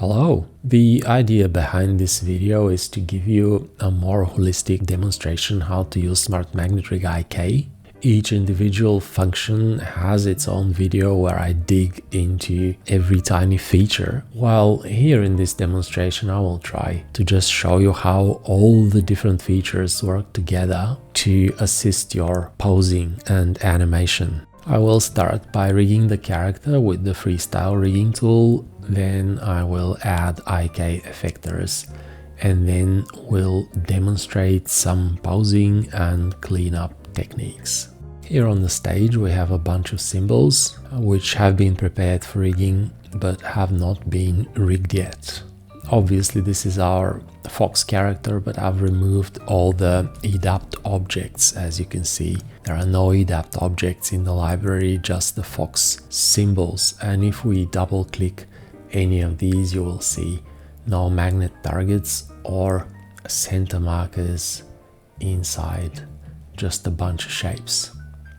Hello! The idea behind this video is to give you a more holistic demonstration how to use Smart Magnet Rig IK. Each individual function has its own video where I dig into every tiny feature, while here in this demonstration I will try to just show you how all the different features work together to assist your posing and animation. I will start by rigging the character with the FreeStyle Rigging tool, then I will add IK Effectors, and then we'll demonstrate some posing and cleanup techniques. Here on the stage we have a bunch of symbols which have been prepared for rigging but have not been rigged yet. Obviously this is our fox character, but I've removed all the EDAP objects. As you can see, there are no EDAP objects in the library, just the fox symbols, and if we double click any of these you will see no magnet targets or center markers inside, just a bunch of shapes.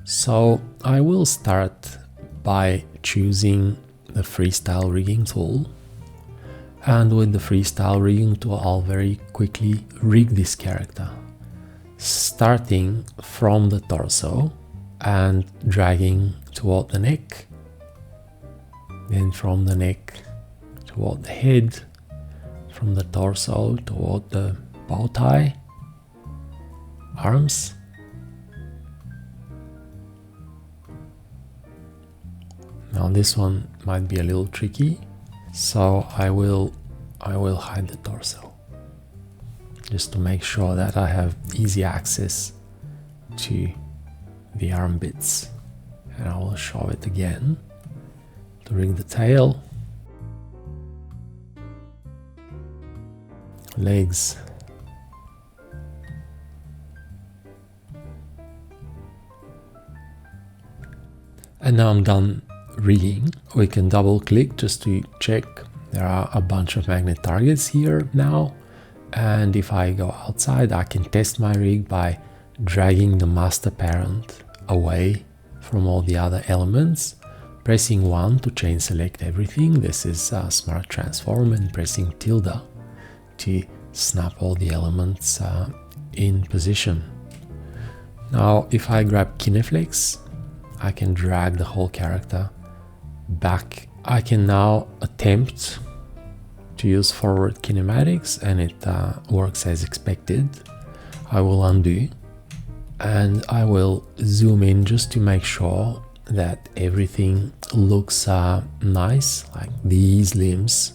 So I will start by choosing the FreeStyle Rigging tool, and with the FreeStyle Rigging tool I'll very quickly rig this character, starting from the torso and dragging toward the neck, then from the neck toward the head, from the torso toward the bow tie, arms, now this one might be a little tricky, so I will hide the torso just to make sure that I have easy access to the arm bits, and I will show it again to rig the tail, legs, and now I'm done rigging. We can double click just to check. There are a bunch of magnet targets here now, and if I go outside I can test my rig by dragging the master parent away from all the other elements, pressing 1 to chain select everything. This is Smart Transform, and pressing tilde to snap all the elements in position. Now if I grab KineFlex I can drag the whole character back. I can now attempt to use forward kinematics, and it works as expected. I will undo and I will zoom in just to make sure that everything looks nice, like these limbs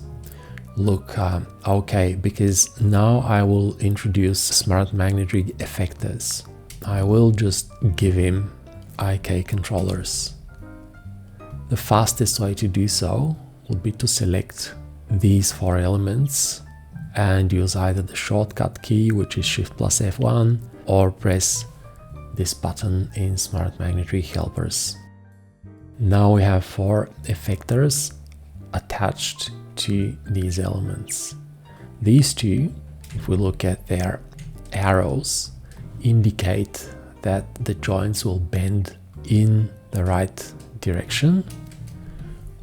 look okay, because now I will introduce Smart Magnet Rig Effectors. I will just give him IK controllers. The fastest way to do so would be to select these 4 elements and use either the shortcut key, which is Shift plus F1, or press this button in Smart Magnet Rig Helpers. Now we have 4 effectors attached to these elements. These 2, if we look at their arrows, indicate that the joints will bend in the right direction,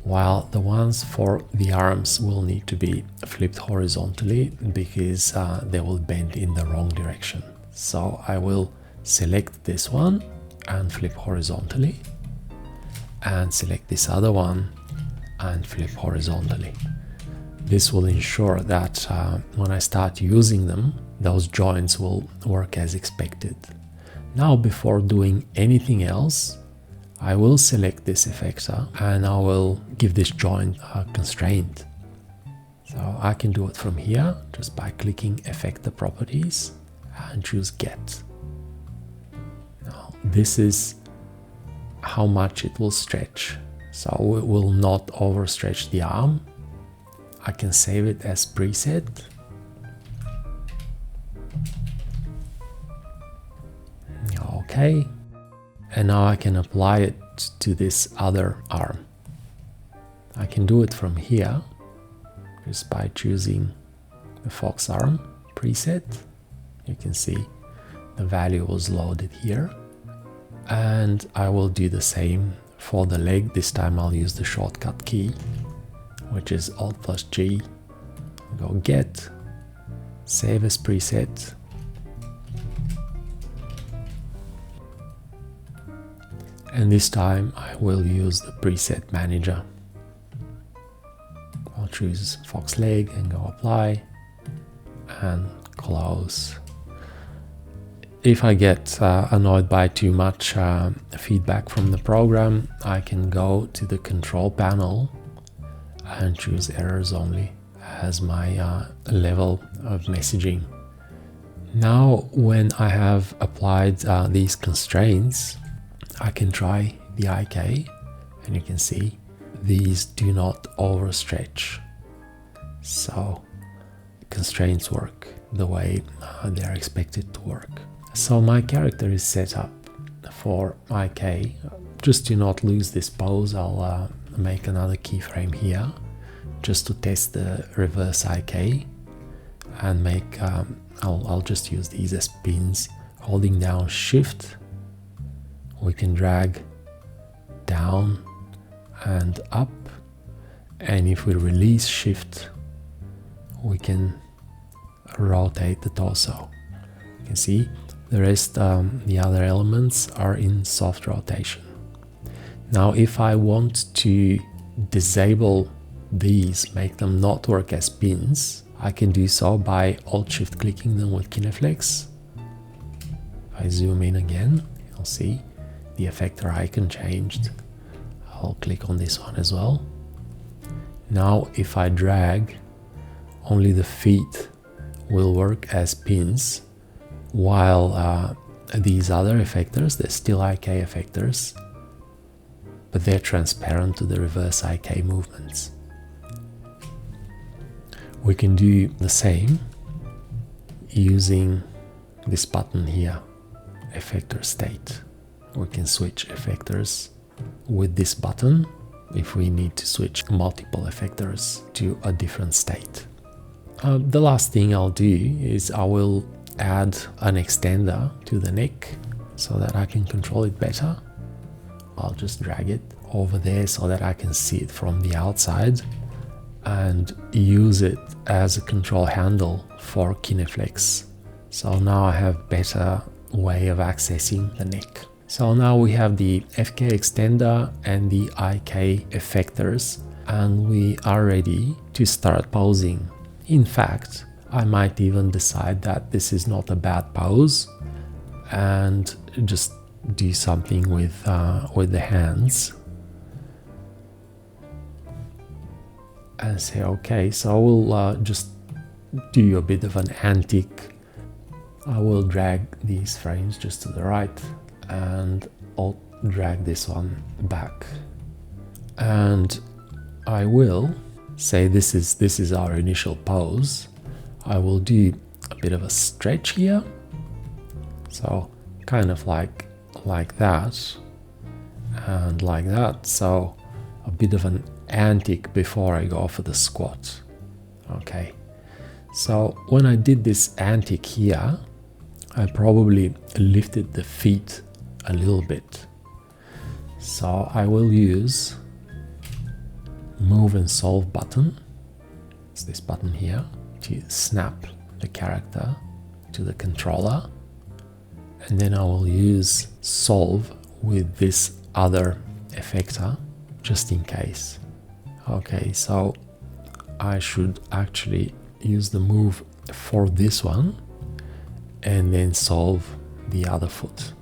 while the ones for the arms will need to be flipped horizontally because they will bend in the wrong direction. So I will select this one and flip horizontally, and select this other one and flip horizontally. This will ensure that when I start using them, those joints will work as expected. Now, before doing anything else, I will select this effector and I will give this joint a constraint. So I can do it from here just by clicking Effector Properties and choose Get. Now this is how much it will stretch, so it will not overstretch the arm. I can save it as preset. Okay, and now I can apply it to this other arm. I can do it from here just by choosing the fox arm preset. You can see the value was loaded here, and I will do the same for the leg. This time I'll use the shortcut key, which is Alt plus G, go get, save as preset. And this time I will use the preset manager. I'll choose Fox leg and go apply and close. If I get annoyed by too much feedback from the program, I can go to the control panel and choose errors only as my level of messaging. Now, when I have applied these constraints, I can try the IK, and you can see these do not overstretch. So constraints work the way they're expected to work. So my character is set up for IK. Just to not lose this pose, I'll make another keyframe here just to test the reverse IK and make, I'll just use these as pins. Holding down Shift, we can drag down and up, and if we release Shift, we can rotate the torso. You can see the rest, the other elements are in soft rotation. Now, if I want to disable these, make them not work as pins, I can do so by Alt-Shift clicking them with KineFlex. If I zoom in again, you'll see the effector icon changed. I'll click on this one as well. Now, if I drag, only the feet will work as pins, while these other effectors, they're still IK effectors, but they're transparent to the reverse IK movements. We can do the same using this button here, effector state. We can switch effectors with this button if we need to switch multiple effectors to a different state. The last thing I'll do is I will add an extender to the neck so that I can control it better. I'll just drag it over there so that I can see it from the outside and use it as a control handle for KineFlex. So now I have better way of accessing the neck. So now we have the FK extender and the IK effectors, and we are ready to start posing. In fact, I might even decide that this is not a bad pose and just do something with the hands and say okay. So we'll just do a bit of an antic. I will drag these frames just to the right and I'll drag this one back, and I will say this is our initial pose. I will do a bit of a stretch here, so kind of like that and like that, so a bit of an antic before I go for the squat. Okay, so when I did this antic here, I probably lifted the feet a little bit, so I will use move and solve button. It's this button here to snap the character to the controller, and then I will use solve with this other effector just in case. Okay, so I should actually use the move for this one and then solve the other foot.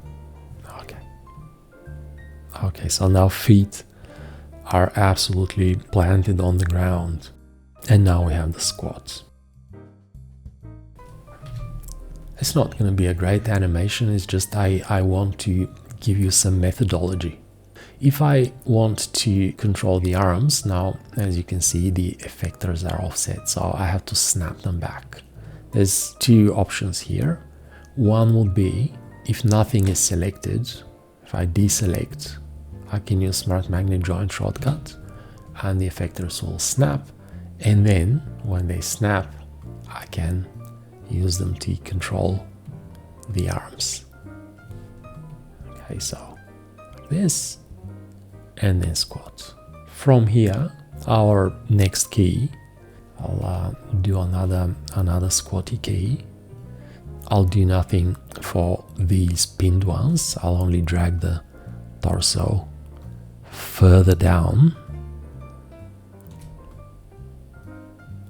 Okay, so now feet are absolutely planted on the ground, and now we have the squats. It's not going to be a great animation, it's just I want to give you some methodology. If I want to control the arms, now as you can see the effectors are offset, so I have to snap them back. There's two options here. One will be, if nothing is selected, if I deselect, I can use Smart Magnet Joint shortcut and the effectors will snap, and then when they snap I can use them to control the arms. Okay, so like this, and then squat. From here, our next key, I'll do another squatty key. I'll do nothing for these pinned ones. I'll only drag the torso further down,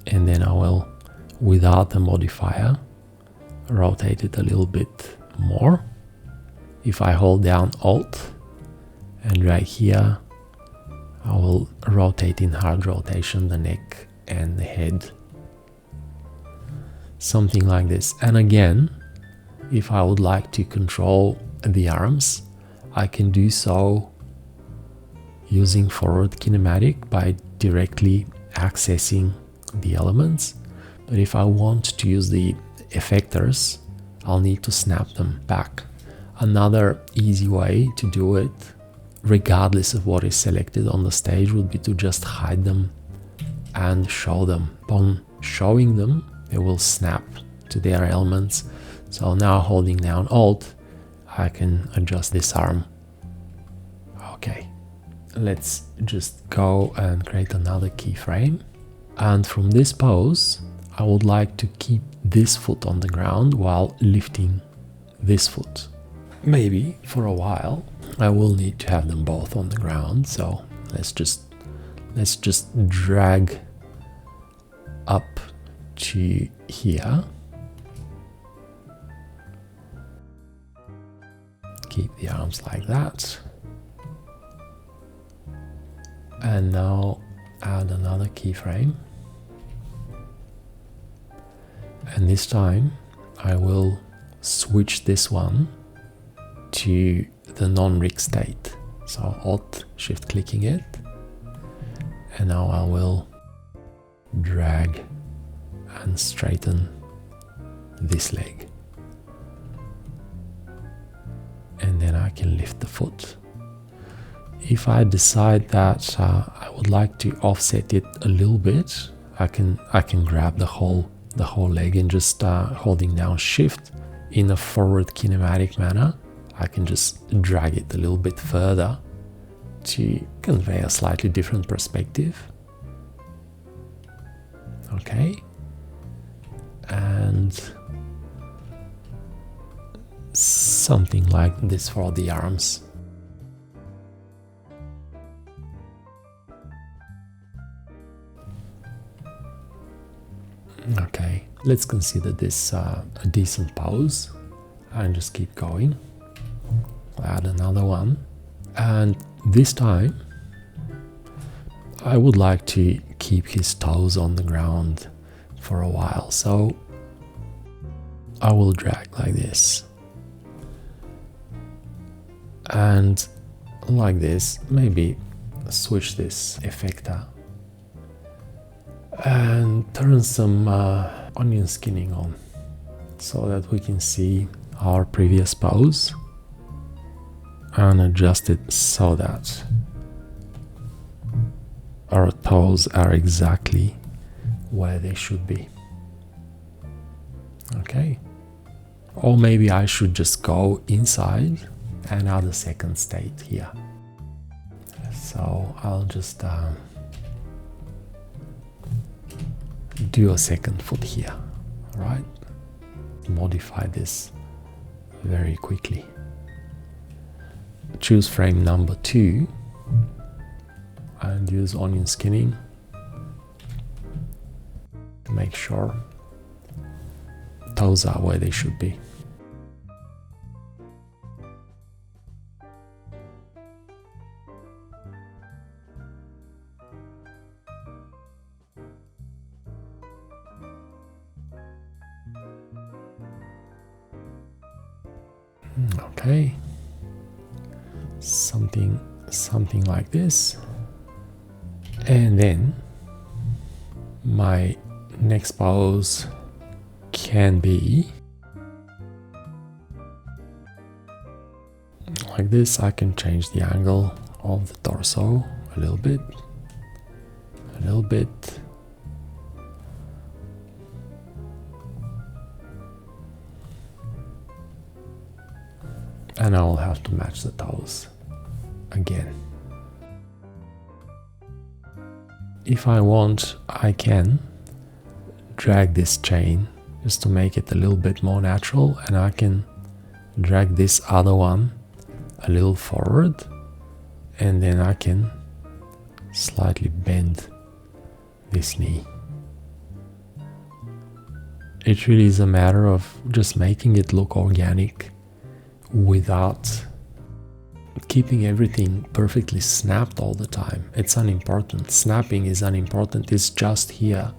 and then I will, without the modifier, rotate it a little bit more. If I hold down Alt and drag here, I will rotate in hard rotation the neck and the head. Something like this. And again, if I would like to control the arms, I can do so using forward kinematic by directly accessing the elements. But if I want to use the effectors, I'll need to snap them back. Another easy way to do it, regardless of what is selected on the stage, would be to just hide them and show them. Upon showing them, they will snap to their elements. So now holding down Alt, I can adjust this arm. Okay, let's just go and create another keyframe. And from this pose, I would like to keep this foot on the ground while lifting this foot. Maybe for a while I will need to have them both on the ground, so let's just drag up to here. Keep the arms like that. And now add another keyframe. And this time I will switch this one to the non-rig state. So Alt shift clicking it. And now I will drag and straighten this leg. And then I can lift the foot. If I decide that I would like to offset it a little bit, I can grab the whole leg and just holding down Shift in a forward kinematic manner, I can just drag it a little bit further to convey a slightly different perspective. Okay, and something like this for the arms. Okay, let's consider this a decent pose and just keep going. Add another one, and this time I would like to keep his toes on the ground for a while, so I will drag like this and like this. Maybe switch this effector and turn some onion skinning on so that we can see our previous pose, and adjust it so that our toes are exactly where they should be. Okay, or maybe I should just go inside and add a second state here. So I'll just do a second foot here. All right, modify this very quickly. Choose frame number 2 and use onion skinning to make sure toes are where they should be. Okay, something like this. And then my next pose can be like this. I can change the angle of the torso a little bit, and I'll have to match the toes again. If I want, I can drag this chain just to make it a little bit more natural, and I can drag this other one a little forward, and then I can slightly bend this knee. It really is a matter of just making it look organic without keeping everything perfectly snapped all the time. It's unimportant. Snapping is unimportant. It's just here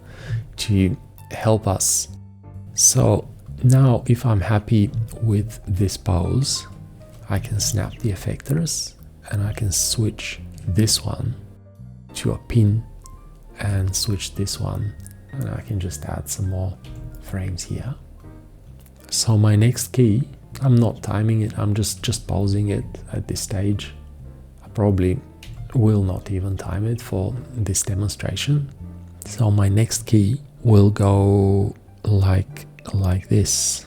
to help us. So now if I'm happy with this pose, I can snap the effectors and I can switch this one to a pin and switch this one, and I can just add some more frames here. So my next key, I'm not timing it, I'm just pausing it at this stage. I probably will not even time it for this demonstration. So my next key will go like this.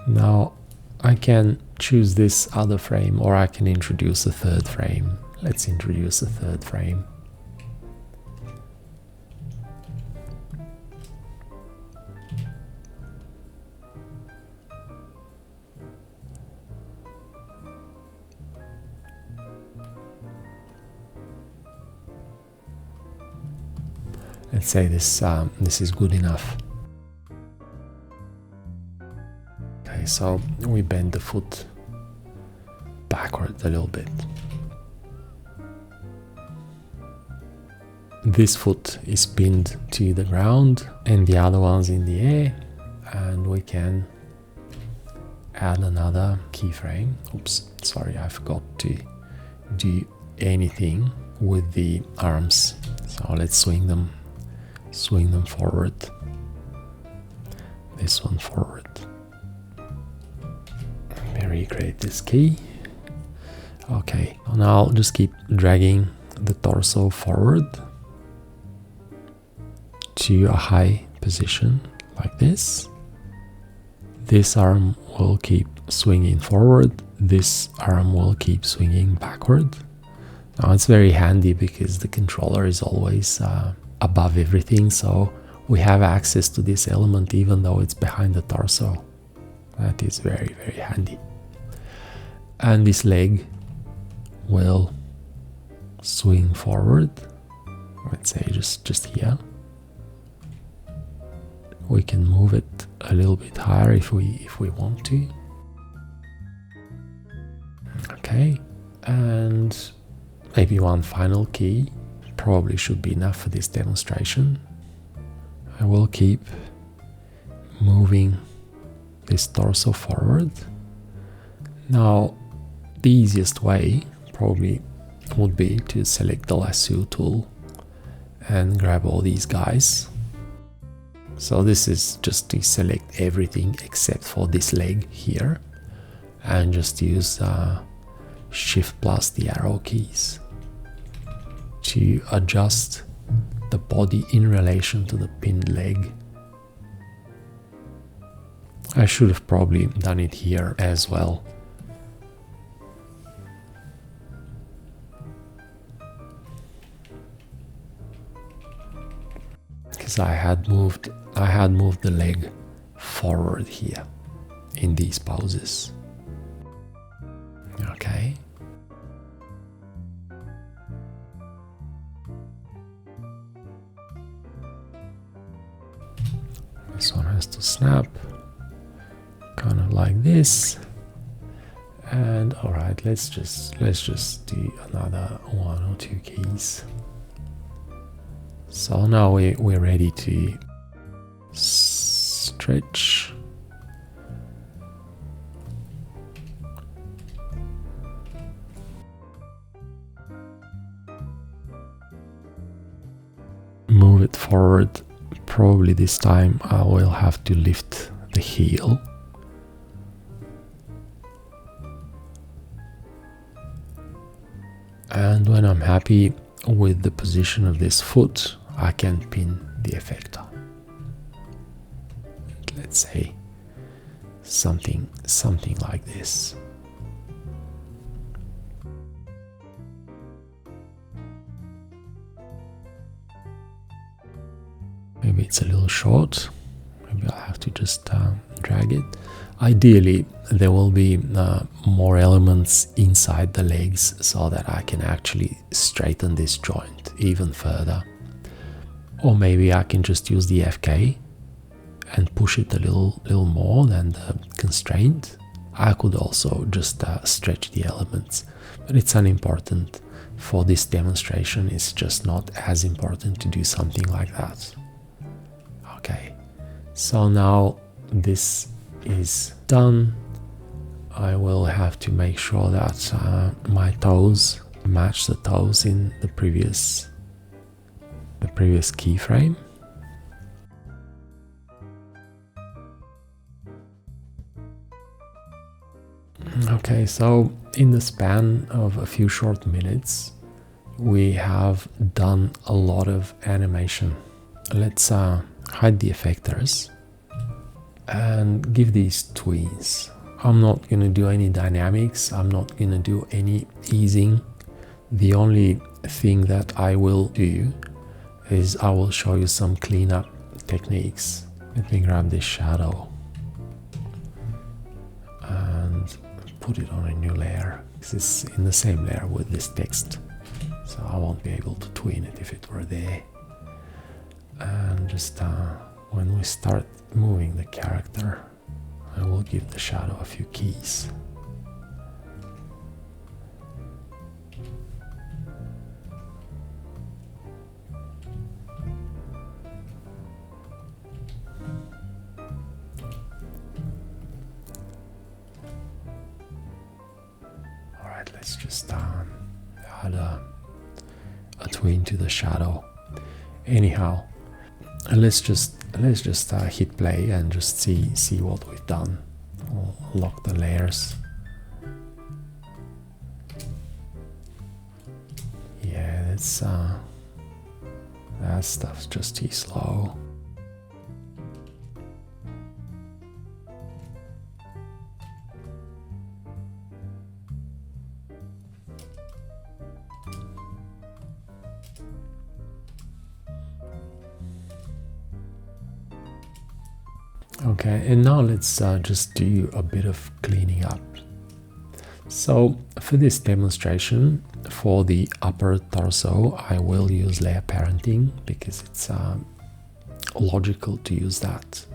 Now I can choose this other frame, or I can introduce a third frame. Let's introduce a third frame. Let's say this is good enough. Okay, so we bend the foot backward a little bit. This foot is pinned to the ground and the other one's in the air, and we can add another keyframe. Oops, sorry, I forgot to do anything with the arms. So let's swing them forward. This one forward. Let me recreate this key. Okay, now I'll just keep dragging the torso forward to a high position like this. This arm will keep swinging forward. This arm will keep swinging backward. Now it's very handy because the controller is always above everything, so we have access to this element even though it's behind the torso. That is very, very handy. And this leg will swing forward, let's say just here. We can move it a little bit higher if we want to. Okay, and maybe one final key probably should be enough for this demonstration. I will keep moving this torso forward. Now, the easiest way probably would be to select the lasso tool and grab all these guys. So this is just to select everything except for this leg here, and just use Shift plus the arrow keys to adjust the body in relation to the pinned leg. I should have probably done it here as well. Because I had moved the leg forward here in these poses. Okay. This one has to snap, kind of like this. And all right, let's just do another one or two keys. So now we're ready to stretch. Move it forward. Probably this time I will have to lift the heel. And when I'm happy with the position of this foot, I can pin the effector. let's say something like this. Maybe it's a little short. Maybe I'll have to just drag it. Ideally, there will be more elements inside the legs so that I can actually straighten this joint even further. Or maybe I can just use the FK and push it a little more than the constraint. I could also just stretch the elements, but it's unimportant. For this demonstration, it's just not as important to do something like that. Okay, so now this is done. I will have to make sure that my toes match the toes in the previous keyframe. Okay, so in the span of a few short minutes, we have done a lot of animation. Let's hide the effectors and give these tweens. I'm not going to do any dynamics. I'm not going to do any easing. The only thing that I will do is I will show you some cleanup techniques. Let me grab this shadow and put it on a new layer. This is in the same layer with this text, so I won't be able to tween it if it were there. And just when we start moving the character, I will give the shadow a few keys. Alright, let's just add a tween to the shadow. Anyhow, let's just hit play and just see what we've done. We'll lock the layers. Yeah, that's that stuff's just too slow. Okay, and now let's just do a bit of cleaning up. So for this demonstration, for the upper torso, I will use layer parenting because it's logical to use that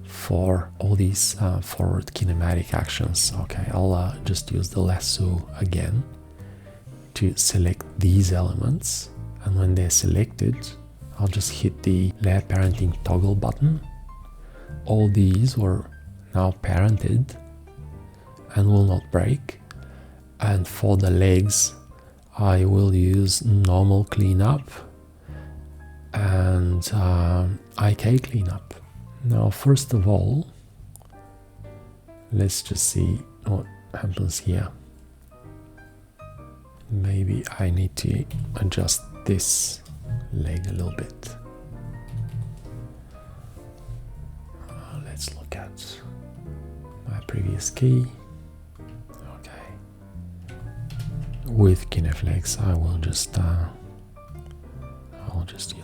for all these forward kinematic actions. Okay, I'll just use the lasso again to select these elements, and when they're selected, I'll just hit the layer parenting toggle button. All these were now parented and will not break. And for the legs, I will use normal cleanup and IK cleanup. Now, first of all, let's just see what happens here. Maybe I need to adjust this leg a little bit. Let's look at my previous key. Okay. With KineFlex, I will just do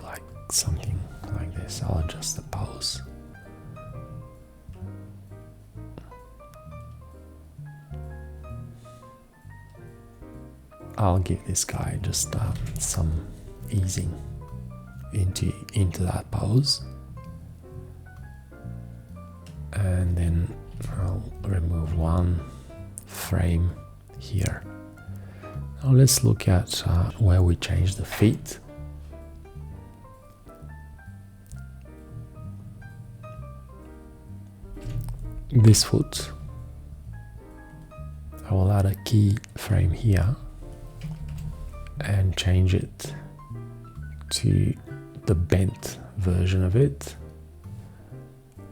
like something like this. I'll adjust the pose. I'll give this guy just some easing into that pose. And then I'll remove one frame here. Now let's look at where we change the feet. This foot, I will add a key frame here and change it to the bent version of it.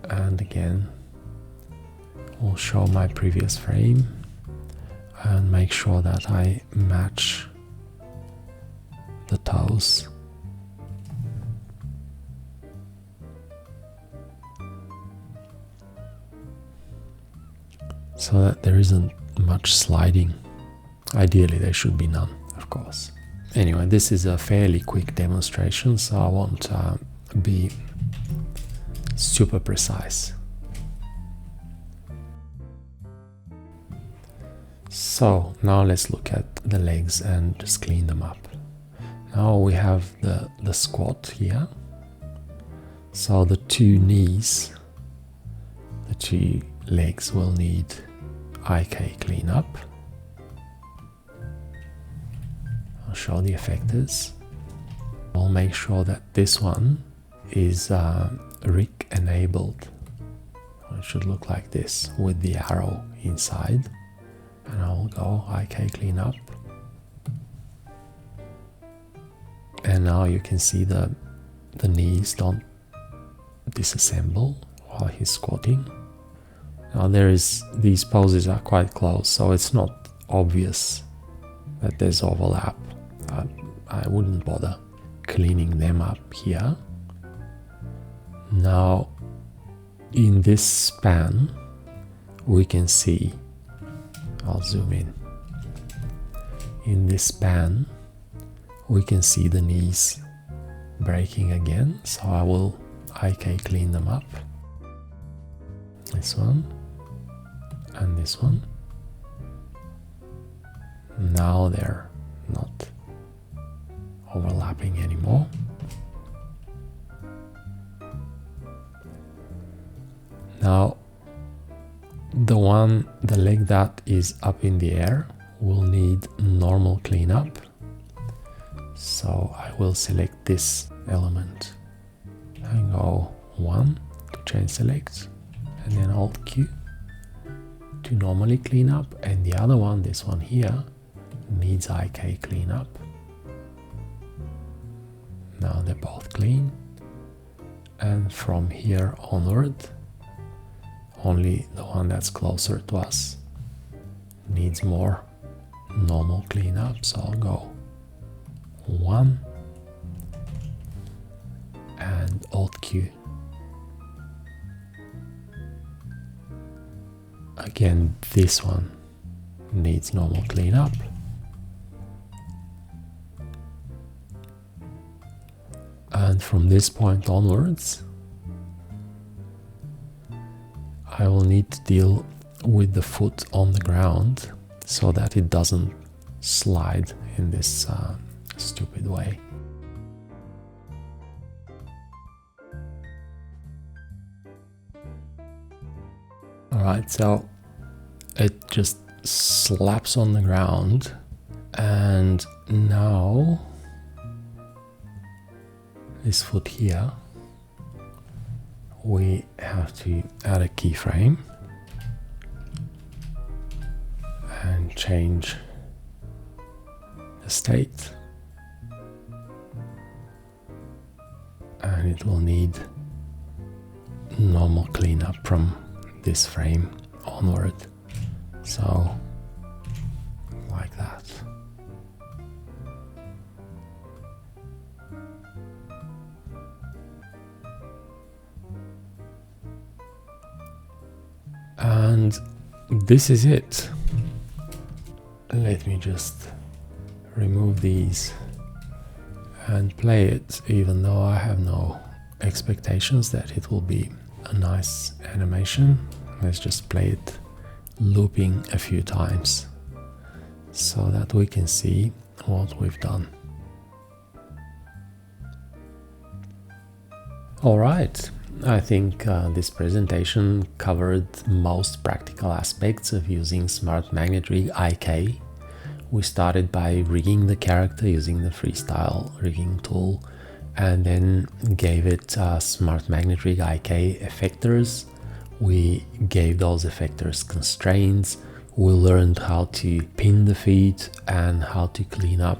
And again, we'll show my previous frame and make sure that I match the toes. so that there isn't much sliding. Ideally there should be none, of course. Anyway, this is a fairly quick demonstration, so I won't be super precise. So now let's look at the legs and just clean them up. Now we have the squat here. So the two knees, the two legs will need IK cleanup. I'll show the effectors. I'll make sure that this one is RIK enabled. It should look like this with the arrow inside. And I'll go IK cleanup. And now you can see the knees don't disassemble while he's squatting. Now these poses are quite close, so it's not obvious that there's overlap. I wouldn't bother cleaning them up here. Now in this span we can see, I'll zoom in. In this span we can see the knees breaking again, so I will IK clean them up. This one and this one. Now they're not overlapping anymore. Now the leg that is up in the air will need normal cleanup. So I will select this element and go 1 to change select, and then Alt Q to normally clean up, and the other one, this one here, needs IK cleanup. Now they're both clean, and from here onward only the one that's closer to us needs more normal cleanup, so I'll go 1 and Alt Q. Again, this one needs normal cleanup. And from this point onwards, I will need to deal with the foot on the ground so that it doesn't slide in this stupid way. Alright, so it just slaps on the ground, and now this foot here, we have to add a keyframe and change the state, and it will need normal cleanup from this frame onward, so like that. And this is it. Let me just remove these and play it, even though I have no expectations that it will be a nice animation. Let's just play it looping a few times so that we can see what we've done. Alright, I think this presentation covered most practical aspects of using Smart Magnet Rig IK. We started by rigging the character using the FreeStyle Rigging tool, and then gave it Smart Magnet Rig IK Effectors. We gave those effectors constraints. We learned how to pin the feet and how to clean up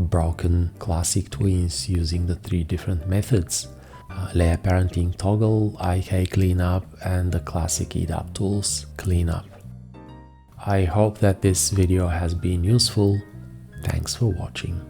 broken classic tweens using the 3 different methods: layer parenting toggle, IK cleanup, and the classic EDAP tools cleanup. I hope that this video has been useful. Thanks for watching.